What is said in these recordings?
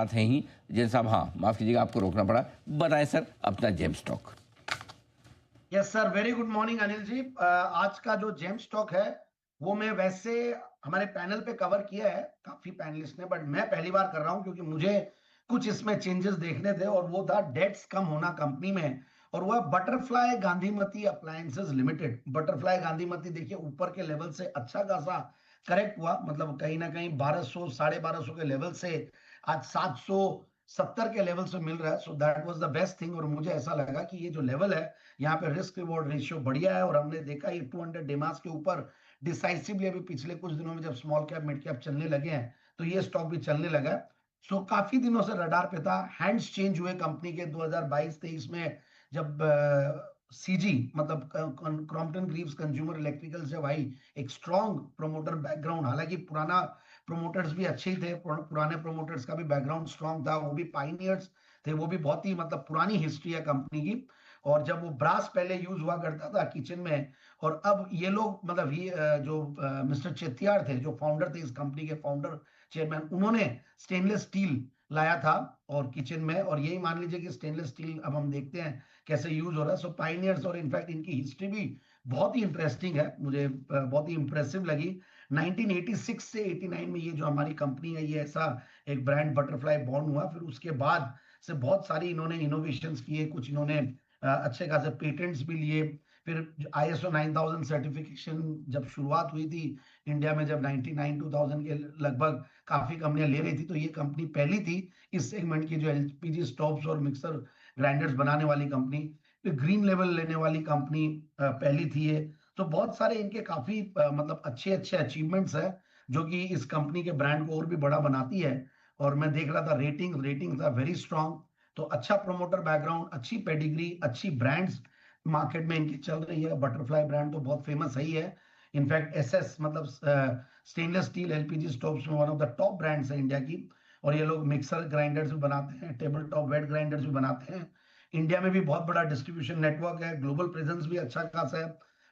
साथ हैं ही। जैन साहब, हाँ माफ कीजिएगा, आपको रोकना पड़ा, बताएं सर अपना gem stock. Yes sir, very good morning Anil ji. आज का जो जेम स्टॉक है वो मैं वैसे हमारे पैनल पे कवर किया है काफी पैनलिस्ट ने, बट मैं पहली बार कर रहा हूं क्योंकि मुझे कुछ इसमें चेंजेस देखने थे और वो था डेट्स कम होना कंपनी में। और वह बटरफ्लाई गांधीमती अप्लायंसेस लिमिटेड। बटरफ्लाई गांधीमती देखिए ऊपर के लेवल से अच्छा खासा करेक्ट हुआ, मतलब कहीं ना कहीं 1200 1250 के लेवल से आज 770 के लेवल से मिल रहा है। So that was the best thing. और मुझे ऐसा लगा कि ये जो लेवल है यहाँ पे रिस्क रिवॉर्ड रेशियो बढ़िया है। और हमने देखा ये 200 डेमास के ऊपर डिसाइसिवली अभी पिछले कुछ दिनों में जब स्मॉल कैप मिड कैप चलने लगे हैं तो ये स्टॉक भी चलने लगा है। सो काफी दिनों से रडार पे था। हैंड्स चेंज हुए कंपनी के 2022-23 में जब सीजी मतलब क्रॉम्पटन ग्रीव्स कंज्यूमर इलेक्ट्रिकल जब आई, एक स्ट्रॉन्ग प्रोमोटर बैकग्राउंड, हालांकि पुराना प्रोमोटर्स भी अच्छे ही थे, पुराने प्रोमोटर्स का भी बैकग्राउंड स्ट्रॉन्ग था, वो भी पाइनियर्स थे, वो भी बहुत ही मतलब पुरानी हिस्ट्री है कंपनी की। और जब वो ब्रास पहले यूज हुआ करता था किचन में, और अब ये लोग मतलब ये जो मिस्टर चेतियार थे जो फाउंडर थे इस कंपनी के फाउंडर चेयरमैन, उन्होंने स्टेनलेस स्टील लाया था और किचन में, और यही मान लीजिए कि स्टेनलेस स्टील अब हम देखते हैं कैसे यूज हो रहा है। सो पाइनियर्स, और इनफैक्ट इनकी हिस्ट्री भी बहुत ही इंटरेस्टिंग है, मुझे बहुत ही इंप्रेसिव लगी। 1986 से 89 में ये जो हमारी कंपनी है ये ऐसा एक ब्रांड बटरफ्लाई बॉर्न हुआ। फिर उसके बाद से बहुत सारी इन्होंने इनोवेशंस किए, कुछ इन्होंने अच्छे खासे पेटेंट्स भी लिए। फिर आईएसओ 9000 सर्टिफिकेशन जब शुरुआत हुई थी इंडिया में, जब 99 2000 के लगभग काफी कंपनियां ले रही थी, तो ये कंपनी पहली थी इस सेगमेंट की जो एलपीजी स्टोव्स और मिक्सर ग्राइंडर्स बनाने वाली कंपनी। फिर ग्रीन लेवल लेने वाली कंपनी पहली थी ये। तो बहुत सारे इनके काफी मतलब अच्छे अच्छे अचीवमेंट्स हैं जो कि इस कंपनी के ब्रांड को और भी बड़ा बनाती है। और मैं देख रहा था रेटिंग्स आर वेरी स्ट्रांग। तो अच्छा प्रोमोटर बैकग्राउंड, अच्छी पेडिग्री, अच्छी ब्रांड्स मार्केट में इनकी चल रही है। बटरफ्लाई ब्रांड तो बहुत फेमस है ही है। इनफैक्ट एसएस मतलब स्टेनलेस स्टील एलपीजी स्टोव्स में one of the top brands है इंडिया की। और ये लोग मिक्सर ग्राइंडर्स भी बनाते हैं, टेबल टॉप वेट ग्राइंडर्स भी बनाते हैं। इंडिया में भी बहुत बड़ा डिस्ट्रीब्यूशन नेटवर्क है, ग्लोबल प्रेजेंस भी अच्छा खासा है,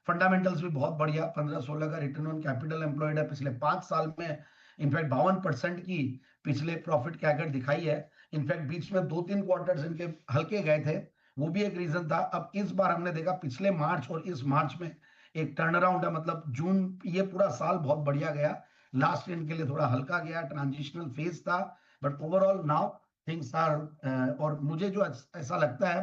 फंडामेंटल्स भी बहुत बढ़िया। 15-16 का रिटर्न ऑन कैपिटल एम्प्लॉयड है पिछले 5 साल में। इनफैक्ट 52% की पिछले प्रॉफिट कैगर दिखाई है। इनफैक्ट बीच में 2-3 क्वार्टर्स इनके हल्के गए थे, वो भी एक रीजन था। अब इस बार हमने देखा पिछले मार्च और इस मार्च में एक टर्न अराउंड है, मतलब जून ये पूरा साल बहुत बढ़िया गया। लास्ट इनके लिए थोड़ा हल्का गया, ट्रांजिशनल फेज था, but overall now things are. और मुझे जो ऐसा लगता है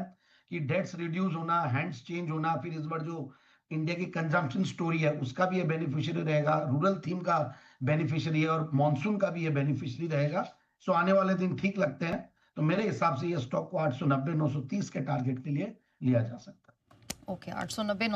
कि डेट्स रिड्यूस होना, हैंड्स चेंज होना, फिर इस बार जो इंडिया की कंजम्पशन स्टोरी है उसका भी ये बेनिफिशियरी रहेगा, रूरल थीम का बेनिफिशियरी है, और मानसून का भी ये बेनिफिशियरी रहेगा। सो आने वाले दिन ठीक लगते हैं। तो मेरे हिसाब से ये स्टॉक को 890 930 के टारगेट के लिए लिया जा सकता है। ओके, 890